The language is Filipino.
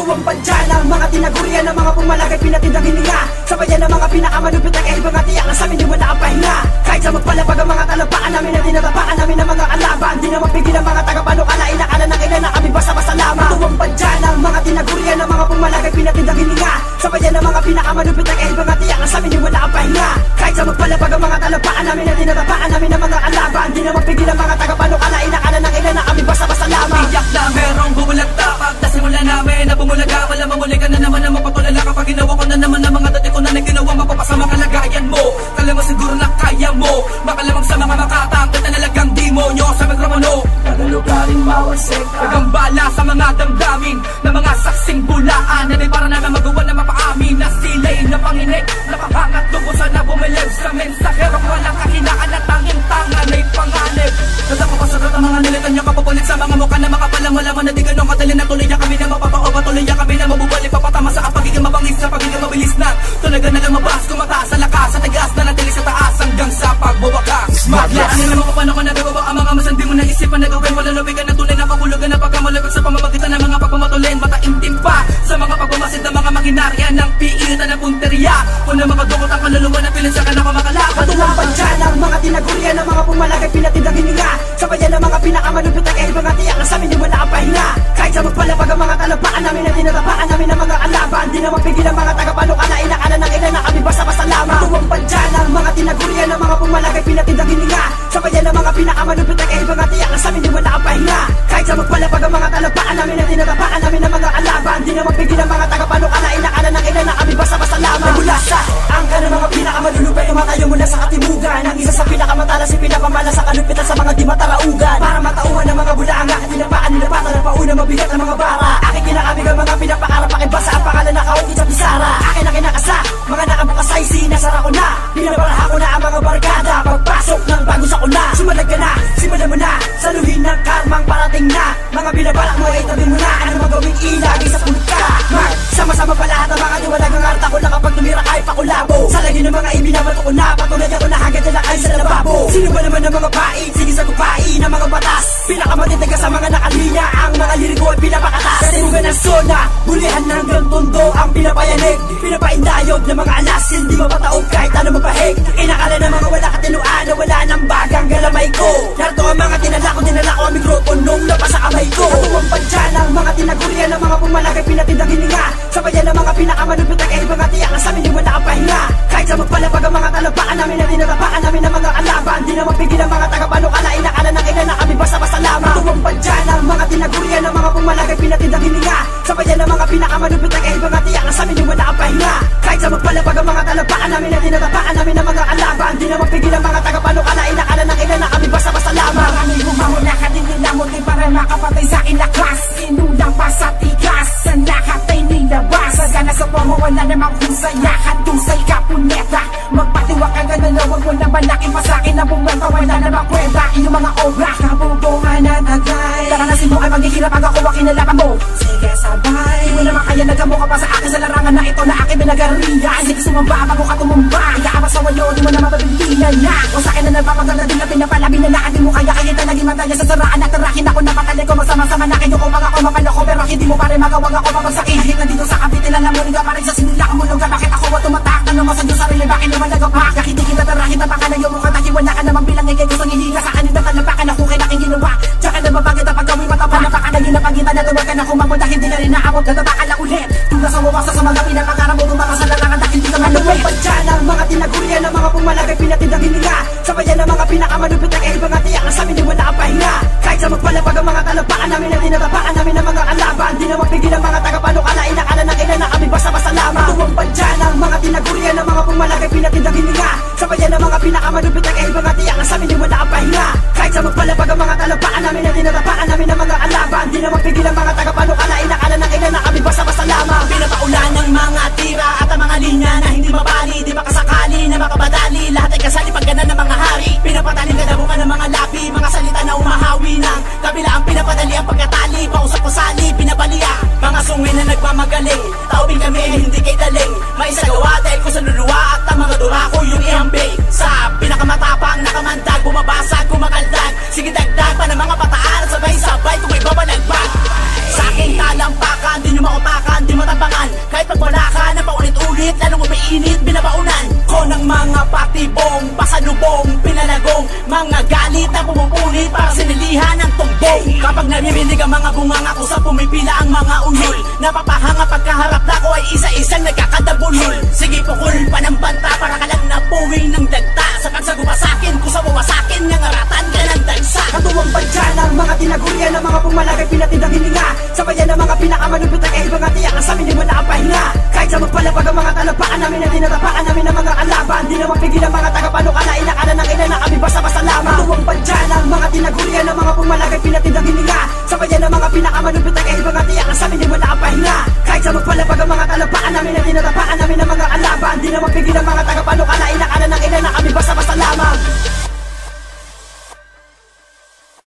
Katuwang padya ng mga tinagurian ng mga pumalagay pinatindang hininga. Sabayan ng mga pinakamalupit na kahibang at iyak na sa amin di wala ang pahinga. Kahit sa magpalapag ang mga talampaan namin na tinatapaan namin ng mga kalaban, di na mapigil ang mga tagapanukalain. Akala ng ilan na kami basta-basta lamang. Katuwang padya ng mga tinagurian ng mga pumalagay pinatindang hininga. Sabayan ng mga pinakamalupit na kahibang at iyak na sa amin di wala ang pahinga. Kahit sa magpalapag ang mga talampaan namin na tinatapaan namin ng mga kalaban, di na mapigil ang mga tagapanukalain. Akala ng ilan na kami basta-basta lamang. Iyak na merong bumulagta pagkasimula namin na bumulaga. Wala mamuli ka na naman na mapatulala kapag ginawa ko na naman ang mga dati ko na naginawa. Mapapasama kalagayan mo, kala mo siguro na kaya mo. Makalamang sa mga makatang kita nalagang demonyo sa magramano. Kada lugaring mawasik nagambala sa mga damdamin na mga saksing bulaan na di para namin magawa na mapaamin na sila'y napanginig, napapangat lubusan na bumilib sa mensahero. Walang kahinaan at tanging tangan ay panganib. Nagpapasagot ang mga nilitan nyo kapapulit sa mga mukha na makapalang malaman na di ganong katali na tuloy niya kami na mapapao. Patuloy niya kami na mabubali papatama sa pagiging mabangis sa pagiging mabilis na tunagan na lumabas, kumataas sa lakas sa tagas na natili sa taas hanggang sa pagbuwakas. Maglaan na mga paano ko nagawa ang mga masandi mo na isipan na gawin. Wala lubigan na tunay na pabulugan na pagkamalagag sa pamamagitan ng mga pagpamatulin. Mataimtim pa sa mga pagmamasid ng mga makinarya ng piitan ng punteriya. Kung na makadukot ang kaluluwa na pilin sa kanang makalakad. Katuwang padya ng mga tinagurian ng mga pumalagay pinatindang hininga. Sabayan ng mga pinakamalupit na kahibang at iyak na sa amin di wala ang pahinga. Kahit sa magpalapag ang mga talampaan namin na tinatapaan namin ng mga kalaban, di na mapigil ang mga tagapanukalain. Akala ng ilan na kami basta-basta lamang. Katuwang padya ng mga tinagurian ng mga pumalagay pinatindang hininga. Sabayan ng mga pinakamalupit na kahibang at iyak na sa amin di wala ang pahinga. Kahit sa magpalapag ang mga talampaan namin na tinatapaan namin ng mga kalaban, di na mapigil ang mga tagapanukalain. Akala ng ilan na kami basta-basta lamang. Mula sa angka ng mga pinakamalulupay, tumatayo mula sa katimugan. Ang isa sa pinakamatalas ay pinapamala sa kalupitan sa mga di mataraugan. Para matauhan ng mga bulanga at tinapaan nila pata ng pauna mabigat ng mga bara. Aking kinakabig ang mga pinapakarap, pakibasa ang pangalan na kaungkit sa pisara. Akin na kinakasa, mga nakabukasay, sinasara ko na. Pinabaraha ko na ang mga barkada. Pagpasok ng bago sa kuna, sumalag ka na, simulan mo na. Saluhin ng karmang parating na. Mga binabalak mo ay tabi mo na. Ano magawing ilagay sa pulit ka? Sama-sama pa lahat ang mga diwalag ang arta ko na kapag tumira kahit pakulabo. Sa lagi ng mga ibinabato ko na, patulad ako na hagad na kayo sa lababo. Sino ba naman ang mga pait? Sige sa kupain ng mga batas. Pinakamatitigas sa mga nakalinya. Ang mga liriko ay pinapakatas. Katimugan ng zona, bulihan hanggang tondo ang pinapayanig. Pinapaindayog ng mga alas, hindi mapataog kahit ano mapahig. Inakala ng mga wala katinuan na wala ng bagang galamay ko. Narito ang mga dinala ko ang mikroponong labas sa kamay ko. Katuwang padya ng mga tinagurian ng mga pumalagay pinatindang hininga. Sabayan ng mga pinakamalupit na kahibang at iyak na sa amin di wala ang pahinga. Kahit sa magpalapag ang mga talampaan namin na tinatapaan namin ng mga kalaban, di na mapigil ang mga tagapanukalain. Akala ng ilan na kami basta-basta lamang. Katuwang padya ng mga tinagurian ng mga pumalagay pinatindang hininga. Sabayan ng mga pinakamalupit na kahibang at iyak na sa amin di wala ang pahinga. Kahit sa magpalapag ang mga talampaan namin na tinatapaan namin ng mga kalaban, di na mapigil ang mga tagapanukalain. Akala ng ilan na kami basta-basta lamang. Marami humamon na kadinilamon din para makapatay sa akin lakas. Inulang pa sa tigas, sa lahat ay nilabas. Sagana sa pamawala namang husayahan, tusay ka puneta. Magpatiwak ka gano'n na huwag mo na malaking pasakin na bumanta, wala namang kwenta. Iyong mga obra, kabubungan na tagay. Tara na sibo ay maghihirap pag ako kinalaban mo. Sige sabay, di mo naman kaya nagamo ka pa sa akin sa larangan na ito na akin binagariyan. Sige sumamba bago ka tumumba, ikaabas sa wayo, di mo na mapabilihan na. O sa akin na nagpapaganda din na pinapalabi na di mo kaya kaya naging mataya sa saraan at tarakin ako napatali ko magsama-sama na kayo ko mga ko mapaloko pero hindi mo pa rin magawag ako mapagsakin. Kahit nandito sa kapitin alam mo nga pa rin sa sinila ka mulong ka bakit ako at tumatak na naman sa Diyos sarili bakit naman nagapak kahit hindi kita tarahin na baka na yung mukha takiwan na ka naman bilang ngayay gusto ngihiga sa kanila talampakan ako kay naking ginawa tsaka na mapagit ang paggawin matapa napaka naging napagitan na tuwag ka na kumabot dahil hindi na rin naabot natatakal na ulit tula sa wawasak sa mga pinapangarap mo tumaka sa larangan dahil hindi ka maluwit. Padya ng mga tinagurian ng mga pumalagay pinatindang hininga. Sabayan ng mga pinakamalupit na kahibang at iyak na sa amin di wala ang pahinga. Kahit sa magpalapag ang mga talampaan namin na tinatapaan namin ng mga kalaban, di na mapigil ang mga tagapanukalain. Akala ng ilan na kami basta-basta lamang. Katuwang padya ng mga tinagurian ng mga pumalagay pinatindang hininga. Sabayan ng mga pinakamalupit na kahibang at iyak na sa amin di wala ang pahinga. Kahit sa magpalapag ang mga talampaan namin na tinatapaan namin ng mga kalaban, di na mapigil ang mga tagapanukalain. Akala ng ilan na kami basta-basta lamang. Pinapaulan ng mga tira at ang mga linya na hindi mabali, di makasakali na makabadali. Lahat ay kasali pagganan ng mga hari. Pinapatalim ka na bunga ng mga lapi, mga salita na umahawi ng kabila ang pinapadali ang pagkatali. Pausap ko sali, pinabaliya, mga sungay na nagmamagaling. Tao namin na tinatapakan namin ang mga kalaban. Di na mapigil ang mga tagapanukala, inakala ng ina na kami basta-basta lamang. Tuwang badyan ang mga tinagurian ng mga pumalagay, pinatindang hininga. Sabayan ng mga pinakamalupit na kahibang at iyak na sa amin di wala ang pahinga. Kahit sa magpalapag ang mga talapakan namin na tinatapakan namin ang mga kalaban. Di na mapigil ang mga